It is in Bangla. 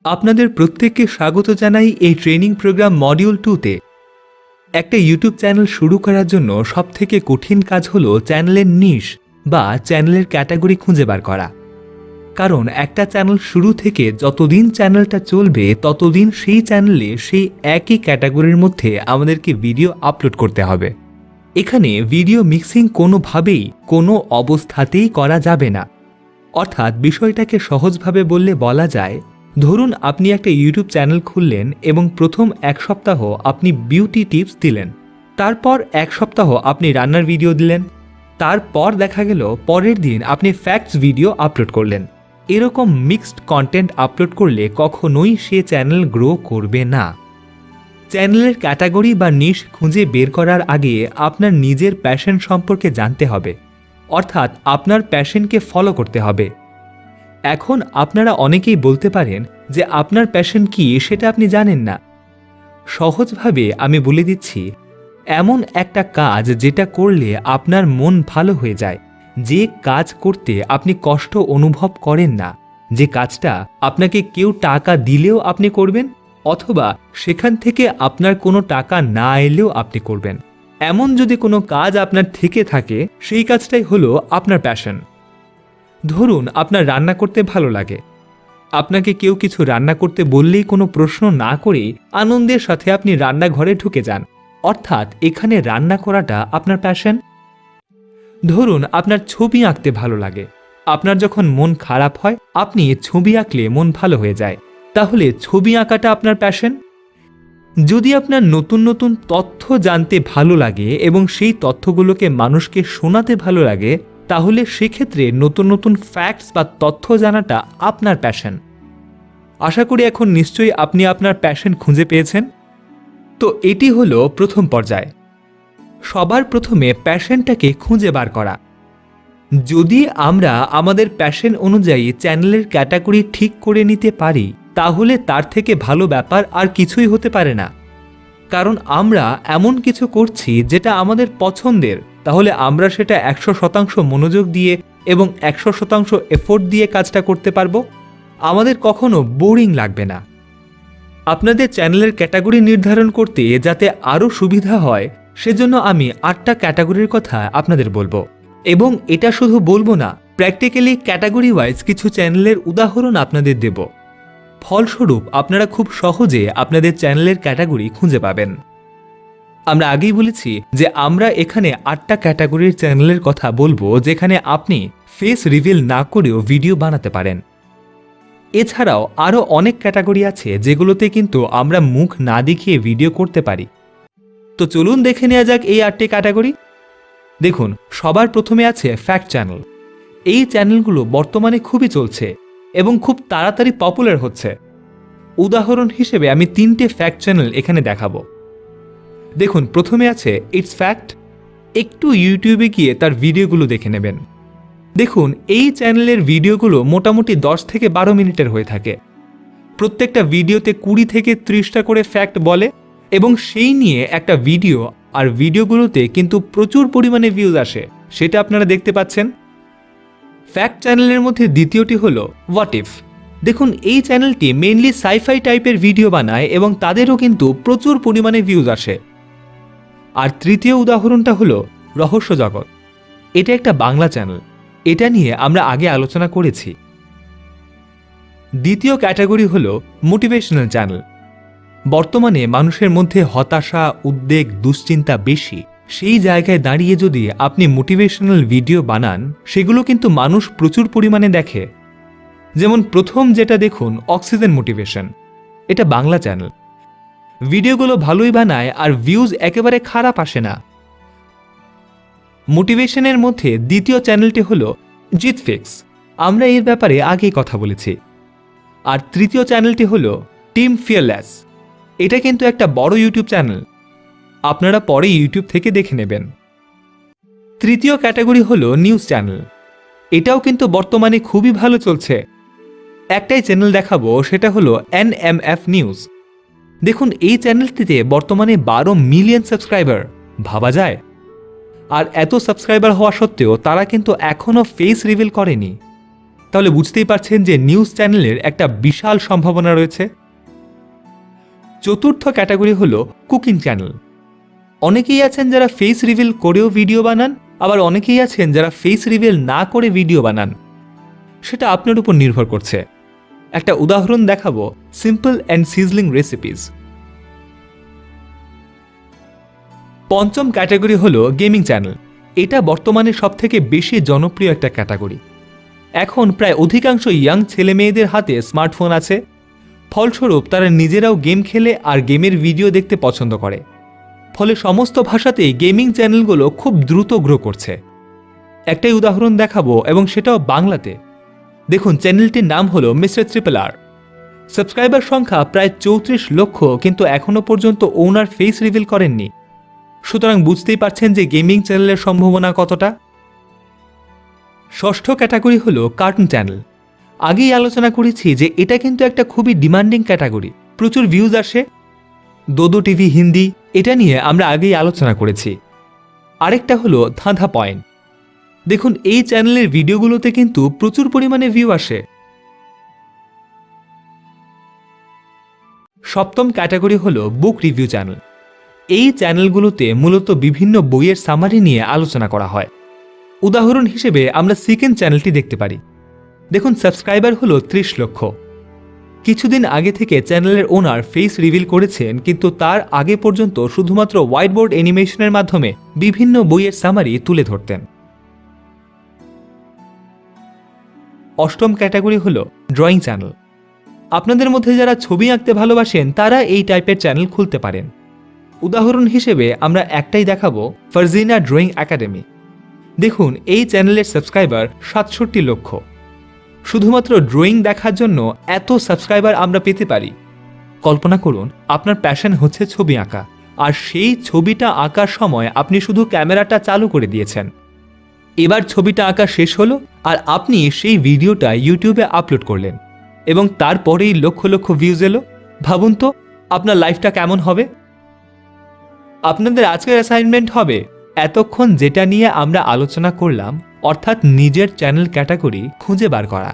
আপনাদের প্রত্যেককে স্বাগত জানাই এই ট্রেনিং প্রোগ্রাম মডিউল 2-তে। একটা ইউটিউব চ্যানেল শুরু করার জন্য সবথেকে কঠিন কাজ হলো চ্যানেলের নিশ বা চ্যানেলের ক্যাটাগরি খুঁজে বার করা। কারণ একটা চ্যানেল শুরু থেকে যতদিন চ্যানেলটা চলবে ততদিন সেই চ্যানেলে সেই একই ক্যাটাগরির মধ্যে আমাদেরকে ভিডিও আপলোড করতে হবে। এখানে ভিডিও মিক্সিং কোনোভাবেই কোনো অবস্থাতেই করা যাবে না। অর্থাৎ বিষয়টাকে সহজভাবে বললে বলা যায়, ধরুন আপনি একটা ইউটিউব চ্যানেল খুললেন এবং প্রথম এক সপ্তাহ আপনি বিউটি টিপস দিলেন, তারপর এক সপ্তাহ আপনি রান্নার ভিডিও দিলেন, তারপর দেখা গেল পরের দিন আপনি ফ্যাক্টস ভিডিও আপলোড করলেন। এরকম মিক্সড কন্টেন্ট আপলোড করলে কখনোই সে চ্যানেল গ্রো করবে না। চ্যানেলের ক্যাটাগরি বা নিশ খুঁজে বের করার আগে আপনার নিজের প্যাশন সম্পর্কে জানতে হবে, অর্থাৎ আপনার প্যাশনকে ফলো করতে হবে। এখন আপনারা অনেকেই বলতে পারেন যে আপনার প্যাশন কি সেটা আপনি জানেন না। সহজভাবে আমি বলে দিচ্ছি, এমন একটা কাজ যেটা করলে আপনার মন ভালো হয়ে যায়, যে কাজ করতে আপনি কষ্ট অনুভব করেন না, যে কাজটা আপনাকে কেউ টাকা দিলেও আপনি করবেন অথবা সেখান থেকে আপনার কোনো টাকা না এলেও আপনি করবেন। এমন যদি কোনো কাজ আপনার থেকে থাকে, সেই কাজটাই হলো আপনার প্যাশন। ধরুন আপনার রান্না করতে ভালো লাগে, আপনাকে কেউ কিছু রান্না করতে বললেই কোনো প্রশ্ন না করেই আনন্দের সাথে আপনি রান্নাঘরে ঢুকে যান, অর্থাৎ এখানে রান্না করাটা আপনার প্যাশন। ধরুন আপনার ছবি আঁকতে ভালো লাগে, আপনার যখন মন খারাপ হয় আপনি ছবি আঁকলে মন ভালো হয়ে যায়, তাহলে ছবি আঁকাটা আপনার প্যাশন। যদি আপনার নতুন নতুন তথ্য জানতে ভালো লাগে এবং সেই তথ্যগুলোকে মানুষকে শোনাতে ভালো লাগে, তাহলে সেক্ষেত্রে নতুন নতুন ফ্যাক্টস বা তথ্য জানাটা আপনার প্যাশন। আশা করি এখন নিশ্চয়ই আপনি আপনার প্যাশন খুঁজে পেয়েছেন। তো এটি হলো প্রথম পর্যায়, সবার প্রথমে প্যাশনটাকে খুঁজে বার করা। যদি আমরা আমাদের প্যাশন অনুযায়ী চ্যানেলের ক্যাটাগরি ঠিক করে নিতে পারি, তাহলে তার থেকে ভালো ব্যাপার আর কিছুই হতে পারে না। কারণ আমরা এমন কিছু করছি যেটা আমাদের পছন্দের, তাহলে আমরা সেটা 100% মনোযোগ দিয়ে এবং 100% এফোর্ট দিয়ে কাজটা করতে পারবো। আমাদের কখনো বোরিং লাগবে না। আপনাদের চ্যানেলের ক্যাটাগরি নির্ধারণ করতে যাতে আরও সুবিধা হয়, সেজন্য আমি 8টা ক্যাটাগরির কথা আপনাদের বলবো। এবং এটা শুধু বলবো না, প্র্যাকটিক্যালি ক্যাটাগরি ওয়াইজ কিছু চ্যানেলের উদাহরণ আপনাদের দেব। ফলস্বরূপ আপনারা খুব সহজে আপনাদের চ্যানেলের ক্যাটাগরি খুঁজে পাবেন। আমরা আগেই বলেছি যে আমরা এখানে 8টা ক্যাটাগরির চ্যানেলের কথা বলবো, যেখানে আপনি ফেস রিভিল না করেও ভিডিও বানাতে পারেন। এছাড়াও আরও অনেক ক্যাটাগরি আছে যেগুলোতে কিন্তু আমরা মুখ না দেখিয়ে ভিডিও করতে পারি। তো চলুন দেখে নেওয়া যাক এই 8টি ক্যাটাগরি। দেখুন, সবার প্রথমে আছে ফ্যাক্ট চ্যানেল। এই চ্যানেলগুলো বর্তমানে খুবই চলছে এবং খুব তাড়াতাড়ি পপুলার হচ্ছে। উদাহরণ হিসেবে আমি 3টে ফ্যাক্ট চ্যানেল এখানে দেখাবো। দেখুন, প্রথমে আছে ইটস ফ্যাক্ট। একটু ইউটিউবে গিয়ে তার ভিডিওগুলো দেখে নেবেন। দেখুন, এই চ্যানেলের ভিডিওগুলো মোটামুটি 10 থেকে 12 মিনিটের হয়ে থাকে। প্রত্যেকটা ভিডিওতে 20 থেকে 30টা করে ফ্যাক্ট বলে এবং সেই নিয়ে একটা ভিডিও, আর ভিডিওগুলোতে কিন্তু প্রচুর পরিমাণে ভিউজ আসে, সেটা আপনারা দেখতে পাচ্ছেন। ফ্যাক্ট চ্যানেলের মধ্যে দ্বিতীয়টি হলো হোয়াট ইফ। দেখুন, এই চ্যানেলটি মেইনলি সাইফাই টাইপের ভিডিও বানায় এবং তাদেরও কিন্তু প্রচুর পরিমাণে ভিউজ আসে। আর তৃতীয় উদাহরণটা হলো রহস্য জগৎ। এটা একটা বাংলা চ্যানেল, এটা নিয়ে আমরা আগে আলোচনা করেছি। দ্বিতীয় ক্যাটাগরি হলো মোটিভেশনাল চ্যানেল। বর্তমানে মানুষের মধ্যে হতাশা, উদ্বেগ, দুশ্চিন্তা বেশি। সেই জায়গায় দাঁড়িয়ে যদি আপনি মোটিভেশনাল ভিডিও বানান, সেগুলো কিন্তু মানুষ প্রচুর পরিমাণে দেখে। যেমন প্রথম যেটা দেখুন, অক্সিজেন মোটিভেশন। এটা বাংলা চ্যানেল, ভিডিওগুলো ভালোই বানায় আর ভিউজ একেবারে খারাপ আসে না। মোটিভেশনের মধ্যে দ্বিতীয় চ্যানেলটি হলো জিত ফিক্স। আমরা এর ব্যাপারে আগেই কথা বলেছি। আর তৃতীয় চ্যানেলটি হলো টিম ফিয়ারলেস। এটা কিন্তু একটা বড় ইউটিউব চ্যানেল, আপনারা পরে ইউটিউব থেকে দেখে নেবেন। তৃতীয় ক্যাটাগরি হলো নিউজ চ্যানেল। এটাও কিন্তু বর্তমানে খুবই ভালো চলছে। একটাই চ্যানেল দেখাবো, সেটা হলো NMF নিউজ। দেখুন, এই চ্যানেলটিতে বর্তমানে 12 মিলিয়ন সাবস্ক্রাইবার, ভাবা যায়। আর এত সাবস্ক্রাইবার হওয়া সত্ত্বেও তারা কিন্তু এখনও ফেস রিভিল করেনি। তাহলে বুঝতেই পারছেন যে নিউজ চ্যানেলের একটা বিশাল সম্ভাবনা রয়েছে। চতুর্থ ক্যাটাগরি হলো কুকিং চ্যানেল। অনেকেই আছেন যারা ফেস রিভিল করেও ভিডিও বানান, আবার অনেকেই আছেন যারা ফেস রিভিল না করে ভিডিও বানান। সেটা আপনার উপর নির্ভর করছে। একটা উদাহরণ দেখাবো, সিম্পল অ্যান্ড সিজলিং রেসিপিস। পঞ্চম ক্যাটাগরি হলো গেমিং চ্যানেল। এটা বর্তমানে সবথেকে বেশি জনপ্রিয় একটা ক্যাটাগরি। এখন প্রায় অধিকাংশ ইয়াং ছেলে মেয়েদের হাতে স্মার্টফোন আছে, ফলস্বরূপ তারা নিজেরাও গেম খেলে আর গেমের ভিডিও দেখতে পছন্দ করে। ফলে সমস্ত ভাষাতেই গেমিং চ্যানেলগুলো খুব দ্রুত গ্রো করছে। একটাই উদাহরণ দেখাবো এবং সেটাও বাংলাতে। দেখুন, চ্যানেলটির নাম হলো মিস্টার ট্রিপল আর। সাবস্ক্রাইবার সংখ্যা প্রায় 34 লক্ষ, কিন্তু এখনো পর্যন্ত ওনার ফেস রিভিল করেননি। সুতরাং বুঝতেই পারছেন যে গেমিং চ্যানেলের সম্ভাবনা কতটা। ষষ্ঠ ক্যাটাগরি হলো কার্টুন চ্যানেল। আগেই আলোচনা করেছি যে এটা কিন্তু একটা খুবই ডিমান্ডিং ক্যাটাগরি, প্রচুর ভিউজ আসে। দোদো টিভি হিন্দি, এটা নিয়ে আমরা আগেই আলোচনা করেছি। আরেকটা হলো ধাঁধা পয়েন্ট। দেখুন, এই চ্যানেলের ভিডিওগুলোতে কিন্তু প্রচুর পরিমাণে ভিউ আসে। সপ্তম ক্যাটাগরি হলো বুক রিভিউ চ্যানেল। এই চ্যানেলগুলোতে মূলত বিভিন্ন বইয়ের সামারি নিয়ে আলোচনা করা হয়। উদাহরণ হিসেবে আমরা সেকেন্ড চ্যানেলটি দেখতে পারি। দেখুন, সাবস্ক্রাইবার হলো 30 লক্ষ। কিছুদিন আগে থেকে চ্যানেলের ওনার ফেস রিভিল করেছেন, কিন্তু তার আগে পর্যন্ত শুধুমাত্র হোয়াইট বোর্ড অ্যানিমেশনের মাধ্যমে বিভিন্ন বইয়ের সামারি তুলে ধরতেন। অষ্টম ক্যাটাগরি হলো ড্রয়িং চ্যানেল। আপনাদের মধ্যে যারা ছবি আঁকতে ভালোবাসেন তারা এই টাইপের চ্যানেল খুলতে পারেন। উদাহরণ হিসেবে আমরা একটাই দেখাবো, ফারজিনা ড্রয়িং একাডেমি। দেখুন, এই চ্যানেলের সাবস্ক্রাইবার 67 লক্ষ। শুধুমাত্র ড্রয়িং দেখার জন্য এত সাবস্ক্রাইবার আমরা পেতে পারি। কল্পনা করুন, আপনার প্যাশন হচ্ছে ছবি আঁকা, আর সেই ছবিটা আঁকার সময় আপনি শুধু ক্যামেরাটা চালু করে দিয়েছেন। এবার ছবিটা আঁকা শেষ হলো আর আপনি সেই ভিডিওটা ইউটিউবে আপলোড করলেন এবং তারপরেই লক্ষ লক্ষ ভিউজ এলো। ভাবুন তো আপনার লাইফটা কেমন হবে। আপনাদের আজকের অ্যাসাইনমেন্ট হবে, এতক্ষণ যেটা নিয়ে আমরা আলোচনা করলাম, অর্থাৎ নিজের চ্যানেল ক্যাটাগরি খুঁজে বার করা।